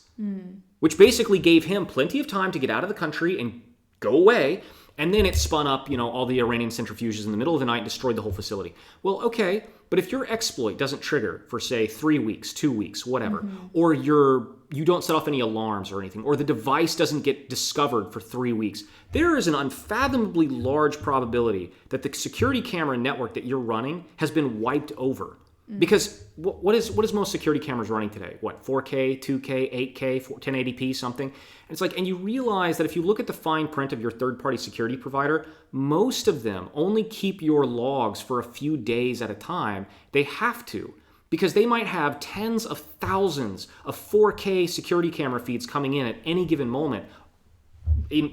Which basically gave him plenty of time to get out of the country and go away. And then it spun up, all the Iranian centrifuges in the middle of the night and destroyed the whole facility. Well, okay, but if your exploit doesn't trigger for, say, 3 weeks, 2 weeks, whatever, or you don't set off any alarms or anything, or the device doesn't get discovered for 3 weeks, there is an unfathomably large probability that the security camera network that you're running has been wiped over. Because what is most security cameras running today? What, 4K, 2K, 8K, 1080p, something? And it's like, and you realize that if you look at the fine print of your third-party security provider, most of them only keep your logs for a few days at a time. They have to, because they might have tens of thousands of 4K security camera feeds coming in at any given moment,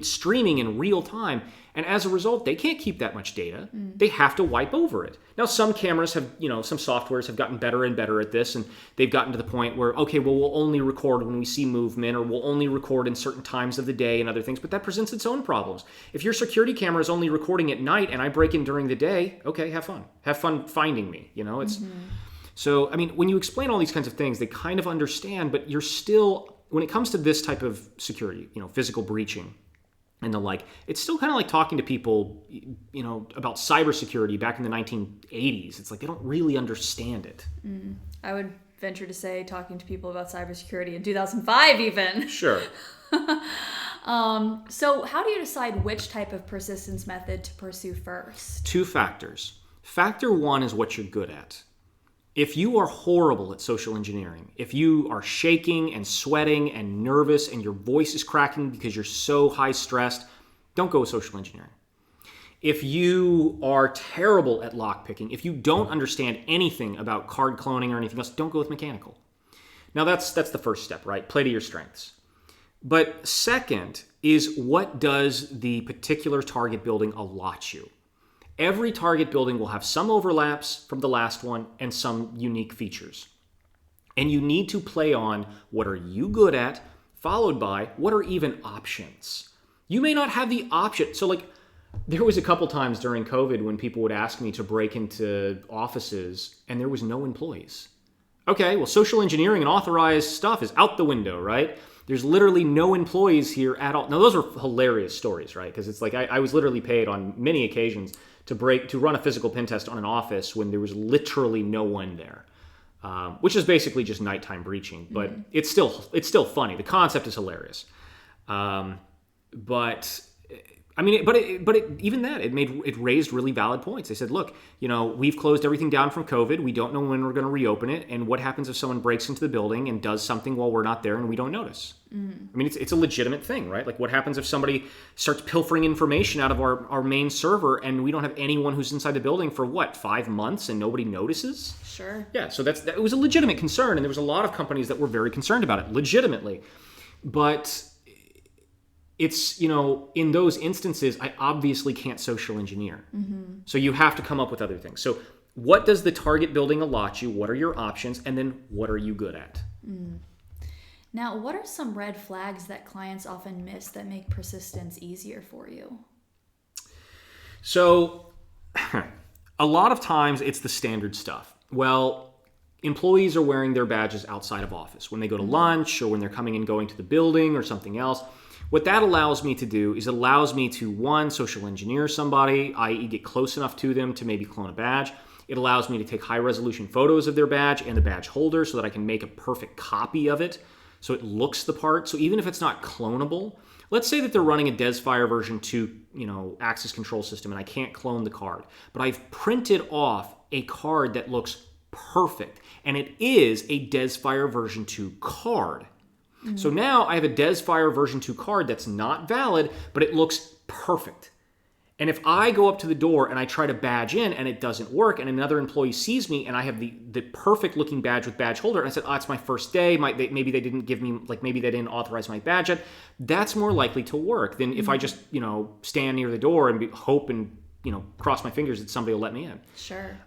streaming in real time, and as a result, they can't keep that much data. They have to wipe over it. Now, some cameras have, some softwares have gotten better and better at this, and they've gotten to the point where, okay, well, we'll only record when we see movement, or we'll only record in certain times of the day and other things, but that presents its own problems. If your security camera is only recording at night and I break in during the day, okay, have fun. Have fun finding me, it's... So, when you explain all these kinds of things, they kind of understand, but you're still, when it comes to this type of security, physical breaching and the like, it's still kind of like talking to people, about cybersecurity back in the 1980s. It's like they don't really understand it. I would venture to say talking to people about cybersecurity in 2005 even. Sure. So how do you decide which type of persistence method to pursue first? 2 factors. Factor 1 is what you're good at. If you are horrible at social engineering, if you are shaking and sweating and nervous and your voice is cracking because you're so high stressed, don't go with social engineering. If you are terrible at lockpicking, if you don't understand anything about card cloning or anything else, don't go with mechanical. Now that's the first step, right? Play to your strengths. But second is, what does the particular target building allot you? Every target building will have some overlaps from the last one and some unique features. And you need to play on what are you good at, followed by what are even options. You may not have the option. So there was a couple times during COVID when people would ask me to break into offices and there was no employees. Okay, well, social engineering and authorized stuff is out the window, right? There's literally no employees here at all. Now, those are hilarious stories, right? Because it's like I was literally paid on many occasions to run a physical pen test on an office when there was literally no one there, which is basically just nighttime breaching. But it's still funny. The concept is hilarious. It raised really valid points. They said, look, we've closed everything down from COVID. We don't know when we're going to reopen it. And what happens if someone breaks into the building and does something while we're not there and we don't notice? It's a legitimate thing, right? Like, what happens if somebody starts pilfering information out of our main server and we don't have anyone who's inside the building for 5 months and nobody notices? Sure. Yeah, so it was a legitimate concern. And there was a lot of companies that were very concerned about it, legitimately. But it's, in those instances, I obviously can't social engineer. So you have to come up with other things. So what does the target building allot you? What are your options? And then what are you good at? Now, what are some red flags that clients often miss that make persistence easier for you? So a lot of times it's the standard stuff. Well, employees are wearing their badges outside of office when they go to lunch or when they're coming and going to the building or something else. What that allows me to do is it allows me to, 1, social engineer somebody, i.e. get close enough to them to maybe clone a badge. It allows me to take high-resolution photos of their badge and the badge holder so that I can make a perfect copy of it so it looks the part. So even if it's not clonable, let's say that they're running a DesFire version 2, access control system and I can't clone the card, but I've printed off a card that looks perfect, and it is a DesFire version 2 card. So now I have a DesFire version 2 card that's not valid, but it looks perfect. And if I go up to the door and I try to badge in and it doesn't work and another employee sees me and I have the perfect looking badge with badge holder and I said, it's my first day, maybe they didn't give me, maybe they didn't authorize my badge yet, that's more likely to work than if I just, stand near the door and hope and, cross my fingers that somebody will let me in. Sure.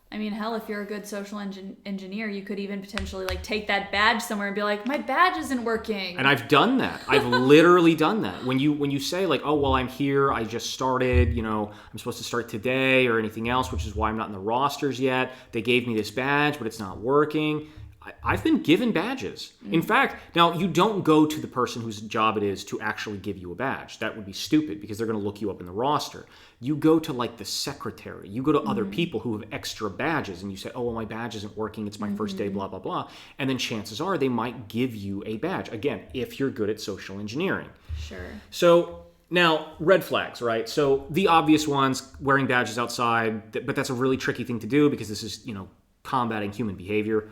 Hell, if you're a good social engineer, you could even potentially take that badge somewhere and be like, my badge isn't working. And I've done that. I've literally done that. When you say I'm here, I just started, I'm supposed to start today or anything else, which is why I'm not in the rosters yet. They gave me this badge, but it's not working. I've been given badges. In fact, now you don't go to the person whose job it is to actually give you a badge. That would be stupid because they're going to look you up in the roster. You go to like the secretary. You go to other people who have extra badges and you say, oh, well, my badge isn't working. It's my first day, blah, blah, blah. And then chances are they might give you a badge. Again, if you're good at social engineering. Sure. So now, red flags, right? So the obvious ones, wearing badges outside, but that's a really tricky thing to do because this is, combating human behavior.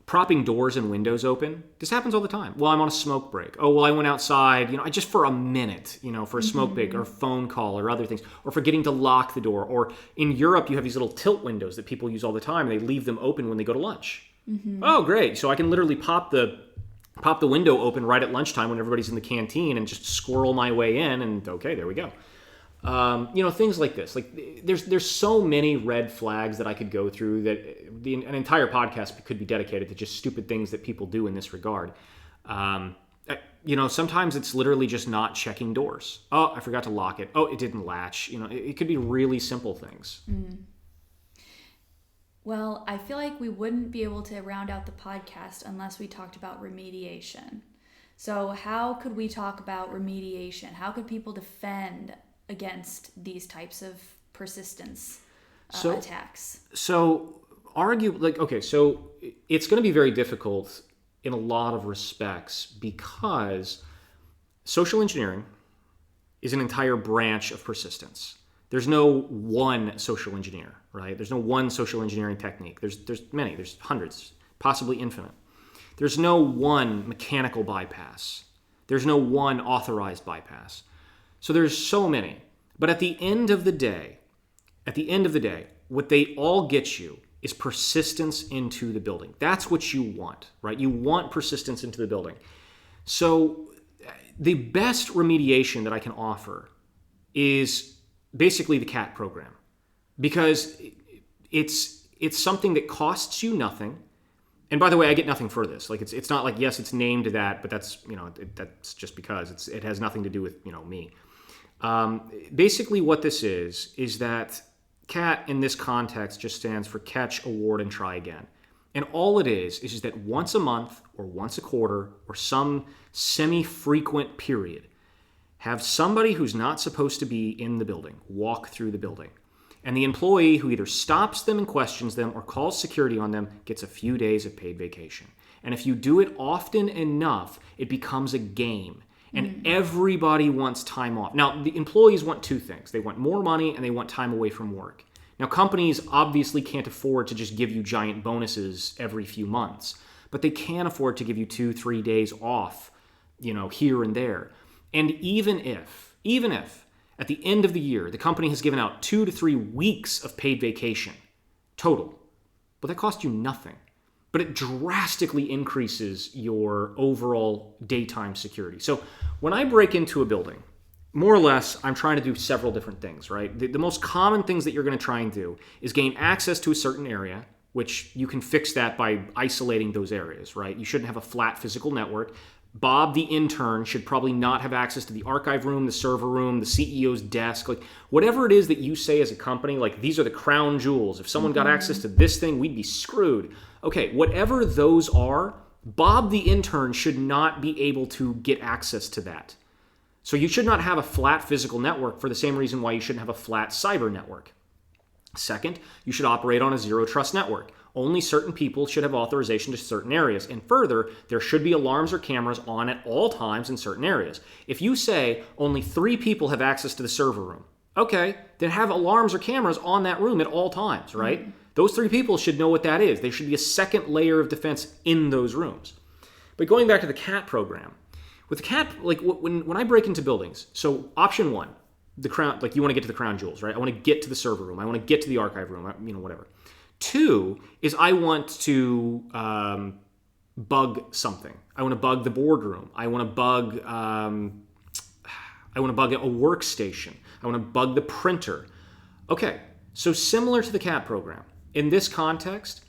Propping doors and windows open. This happens all the time. Well, I'm on a smoke break. Oh, well, I went outside, just for a minute, for a smoke break or a phone call or other things, or forgetting to lock the door. Or in Europe, you have these little tilt windows that people use all the time, and they leave them open when they go to lunch. Oh, great. So I can literally pop the window open right at lunchtime when everybody's in the canteen and just squirrel my way in, and okay, there we go. Things like this. Like there's so many red flags that I could go through that an entire podcast could be dedicated to just stupid things that people do in this regard. Sometimes it's literally just not checking doors. Oh, I forgot to lock it. Oh, it didn't latch. It could be really simple things. Well, I feel like we wouldn't be able to round out the podcast unless we talked about remediation. So how could we talk about remediation? How could people defend against these types of persistence attacks? So it's going to be very difficult in a lot of respects because social engineering is an entire branch of persistence. There's no one social engineer, right? There's no one social engineering technique. There's many. There's hundreds, possibly infinite. There's no one mechanical bypass. There's no one authorized bypass. So there's so many. But at the end of the day, what they all get you is persistence into the building. That's what you want, right? You want persistence into the building. So the best remediation that I can offer is basically the CAT program, because it's something that costs you nothing. And by the way, I get nothing for this. Like it's not like, yes, it's named that, but that's that's just because it has nothing to do with me. Basically, what this is that CAT in this context just stands for Catch, Award, and Try Again. And all it is that once a month or once a quarter or some semi-frequent period, have somebody who's not supposed to be in the building walk through the building. And the employee who either stops them and questions them or calls security on them gets a few days of paid vacation. And if you do it often enough, it becomes a game. And everybody wants time off. Now, the employees want two things. They want more money and they want time away from work. Now, companies obviously can't afford to just give you giant bonuses every few months, but they can afford to give you 2-3 days off, here and there. And even if at the end of the year, the company has given out 2 to 3 weeks of paid vacation total, but that costs you nothing. But it drastically increases your overall daytime security. So when I break into a building, more or less, I'm trying to do several different things, right? The most common things that you're going to try and do is gain access to a certain area, which you can fix that by isolating those areas, right? You shouldn't have a flat physical network. Bob, the intern, should probably not have access to the archive room, the server room, the CEO's desk, like whatever it is that you say as a company, like these are the crown jewels. If someone got access to this thing, we'd be screwed. Okay, whatever those are, Bob, the intern, should not be able to get access to that. So you should not have a flat physical network for the same reason why you shouldn't have a flat cyber network. Second, you should operate on a zero trust network. Only certain people should have authorization to certain areas. And further, there should be alarms or cameras on at all times in certain areas. If you say only 3 people have access to the server room, okay, then have alarms or cameras on that room at all times, right? Those 3 people should know what that is. There should be a second layer of defense in those rooms. But going back to the CAT program, with the CAT, like when I break into buildings, so option 1, the crown, like you want to get to the crown jewels, right? I want to get to the server room. I want to get to the archive room, whatever. 2 is I want to bug something. I want to bug the boardroom. I want to bug a workstation. I want to bug the printer. Okay, so similar to the CAT program. In this context,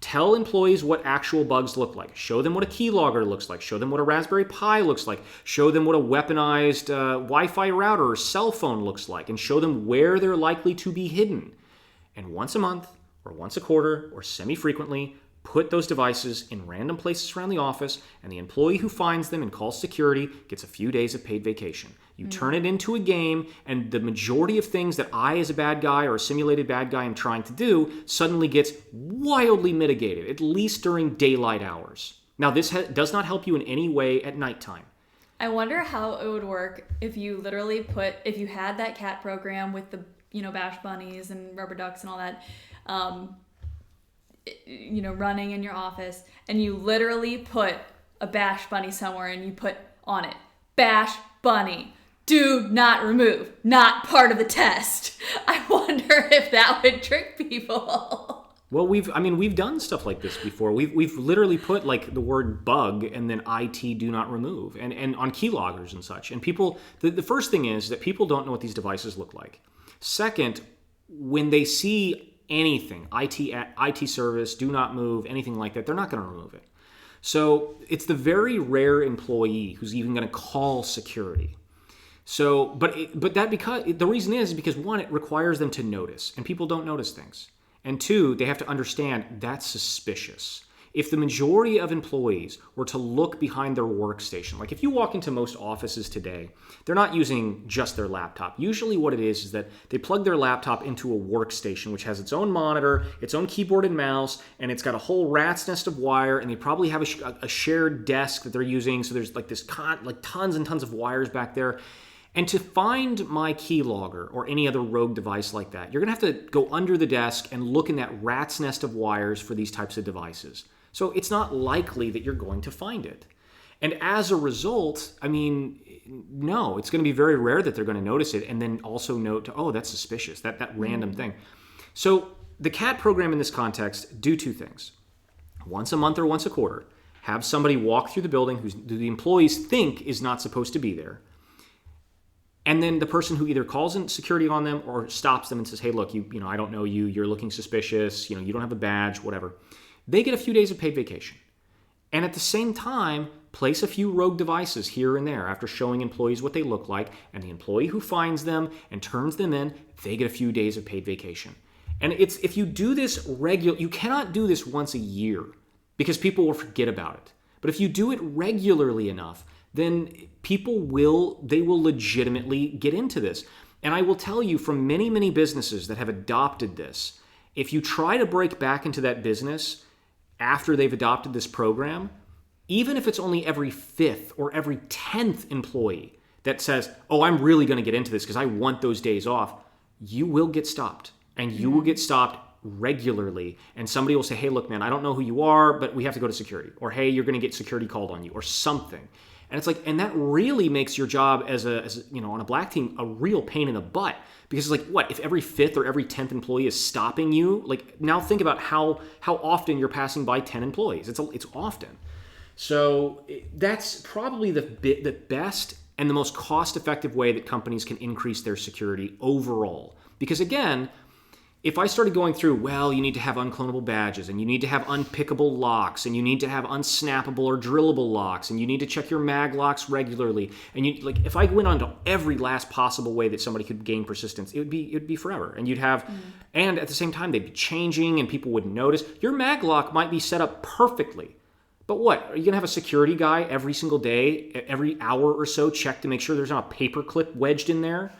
tell employees what actual bugs look like. Show them what a keylogger looks like. Show them what a Raspberry Pi looks like. Show them what a weaponized Wi-Fi router or cell phone looks like. And show them where they're likely to be hidden. And once a month, or once a quarter, or semi-frequently, put those devices in random places around the office, and the employee who finds them and calls security gets a few days of paid vacation. You turn it into a game, and the majority of things that I, as a bad guy or a simulated bad guy, am trying to do suddenly gets wildly mitigated, at least during daylight hours. Now, this does not help you in any way at nighttime. I wonder how it would work if you literally if you had that cat program with the, bash bunnies and rubber ducks and all that, running in your office, and you literally put a bash bunny somewhere and you put on it, bash bunny, do not remove, not part of the test. I wonder if that would trick people. Well, we've done stuff like this before. We've literally put like the word bug and then IT do not remove and on keyloggers and such. And people, the first thing is that people don't know what these devices look like. Second, when they see anything, IT service, do not move, anything like that, they're not going to remove it. So it's the very rare employee who's even going to call security. So, but because the reason is because one, it requires them to notice, and people don't notice things. And two, they have to understand that's suspicious. If the majority of employees were to look behind their workstation, like if you walk into most offices today, they're not using just their laptop. Usually what it is that they plug their laptop into a workstation, which has its own monitor, its own keyboard and mouse, and it's got a whole rat's nest of wire, and they probably have a shared desk that they're using. So there's like tons and tons of wires back there. And to find my keylogger or any other rogue device like that, you're going to have to go under the desk and look in that rat's nest of wires for these types of devices. So it's not likely that you're going to find it. And as a result, no, it's going to be very rare that they're going to notice it and then also note, oh, that's suspicious, that random thing. So the CAT program in this context, do two things. Once a month or once a quarter, have somebody walk through the building who the employees think is not supposed to be there. And then the person who either calls in security on them or stops them and says, hey, look, I don't know you, you're looking suspicious, you don't have a badge, whatever. They get a few days of paid vacation. And at the same time, place a few rogue devices here and there after showing employees what they look like. And the employee who finds them and turns them in, they get a few days of paid vacation. And if you do this you cannot do this once a year because people will forget about it. But if you do it regularly enough, then people will legitimately get into this. And I will tell you from many, many businesses that have adopted this, if you try to break back into that business after they've adopted this program, even if it's only every 5th or every 10th employee that says, oh, I'm really going to get into this because I want those days off, you will get stopped. And you will get stopped regularly. And somebody will say, hey, look, man, I don't know who you are, but we have to go to security. Or, hey, you're going to get security called on you or something. And it's like, and that really makes your job as on a black team a real pain in the butt because it's like, what if every 5th or every 10th employee is stopping you? Like now think about how often you're passing by 10 employees. It's often. So that's probably the best and the most cost-effective way that companies can increase their security overall. Because again, if I started going through, well, you need to have unclonable badges, and you need to have unpickable locks, and you need to have unsnappable or drillable locks, and you need to check your mag locks regularly, and if I went on to every last possible way that somebody could gain persistence, it would be forever. And you'd have, and at the same time, they'd be changing, and people wouldn't notice. Your mag lock might be set up perfectly, but what? Are you going to have a security guy every single day, every hour or so, check to make sure there's not a paper clip wedged in there?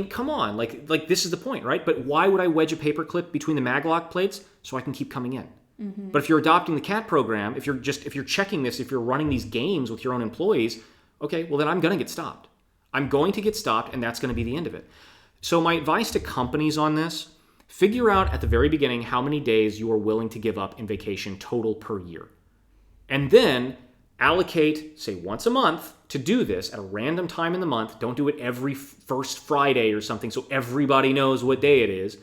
Come on, like this is the point, right? But why would I wedge a paperclip between the maglock plates? So I can keep coming in. Mm-hmm. But if you're adopting the CAT program, if you're checking this, if you're running these games with your own employees, okay, well then I'm going to get stopped. I'm going to get stopped, and that's going to be the end of it. So my advice to companies on this, figure out at the very beginning how many days you are willing to give up in vacation total per year. And then allocate, say, once a month to do this at a random time in the month. Don't do it every first Friday or something so everybody knows what day it is.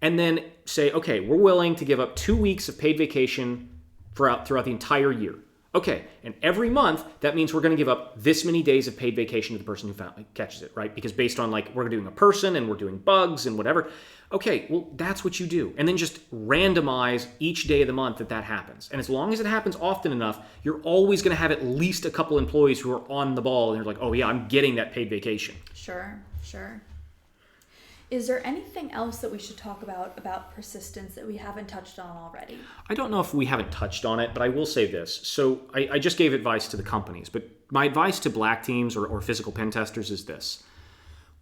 And then say, okay, we're willing to give up 2 weeks of paid vacation throughout the entire year. Okay, and every month, that means we're going to give up this many days of paid vacation to the person who catches it, right? Because based on we're doing a person and we're doing bugs and whatever. Okay, well, that's what you do. And then just randomize each day of the month that happens. And as long as it happens often enough, you're always going to have at least a couple employees who are on the ball and they're like, oh yeah, I'm getting that paid vacation. Sure. Is there anything else that we should talk about persistence that we haven't touched on already? I don't know if we haven't touched on it, but I will say this. So I just gave advice to the companies, but my advice to black teams or physical pen testers is this.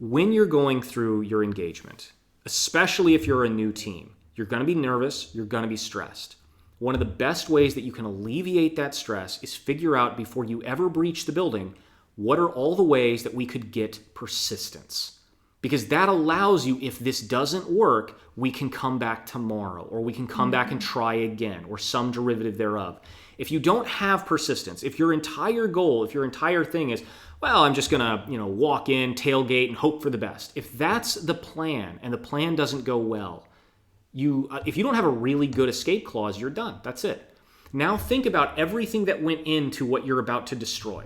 When you're going through your engagement, especially if you're a new team, you're going to be nervous, you're going to be stressed. One of the best ways that you can alleviate that stress is figure out before you ever breach the building, what are all the ways that we could get persistence? Because that allows you, if this doesn't work, we can come back tomorrow, or we can come back and try again, or some derivative thereof. If you don't have persistence, if your entire goal, if your entire thing is, well, I'm just gonna, walk in, tailgate, and hope for the best. If that's the plan, and the plan doesn't go well, if you don't have a really good escape clause, you're done. That's it. Now think about everything that went into what you're about to destroy.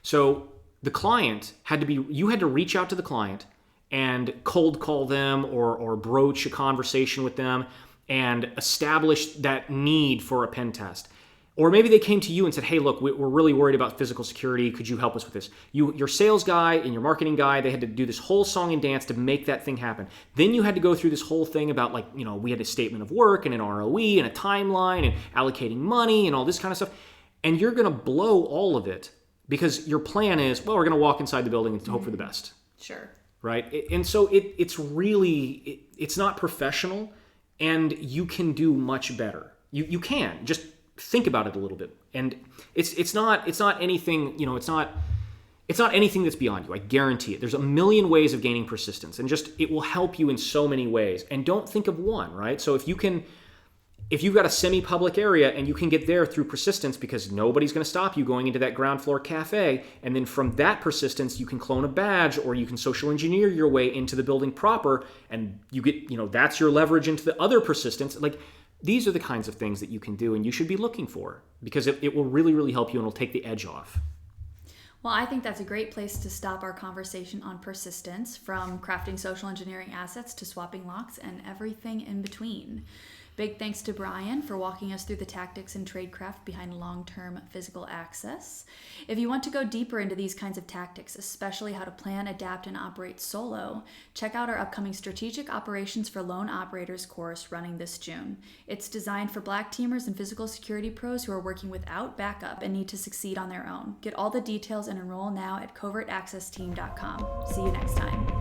So the client you had to reach out to the client and cold call them or broach a conversation with them and establish that need for a pen test. Or maybe they came to you and said, hey, look, we're really worried about physical security. Could you help us with this? Your sales guy and your marketing guy, they had to do this whole song and dance to make that thing happen. Then you had to go through this whole thing about we had a statement of work and an ROE and a timeline and allocating money and all this kind of stuff. And you're going to blow all of it because your plan is, well, we're going to walk inside the building and hope for the best. Sure. Right? And so it's not professional, and you can do much better. You can. Just think about it a little bit. And it's not anything, it's not anything that's beyond you. I guarantee it. There's a million ways of gaining persistence, and it will help you in so many ways. And don't think of one, right? So if you've got a semi-public area and you can get there through persistence because nobody's going to stop you going into that ground floor cafe, and then from that persistence you can clone a badge or you can social engineer your way into the building proper, and you get, that's your leverage into the other persistence. Like, these are the kinds of things that you can do and you should be looking for, because it will really, really help you and it'll take the edge off. Well, I think that's a great place to stop our conversation on persistence, from crafting social engineering assets to swapping locks and everything in between. Big thanks to Brian for walking us through the tactics and tradecraft behind long-term physical access. If you want to go deeper into these kinds of tactics, especially how to plan, adapt, and operate solo, check out our upcoming Strategic Operations for Lone Operators course running this June. It's designed for black teamers and physical security pros who are working without backup and need to succeed on their own. Get all the details and enroll now at covertaccessteam.com. See you next time.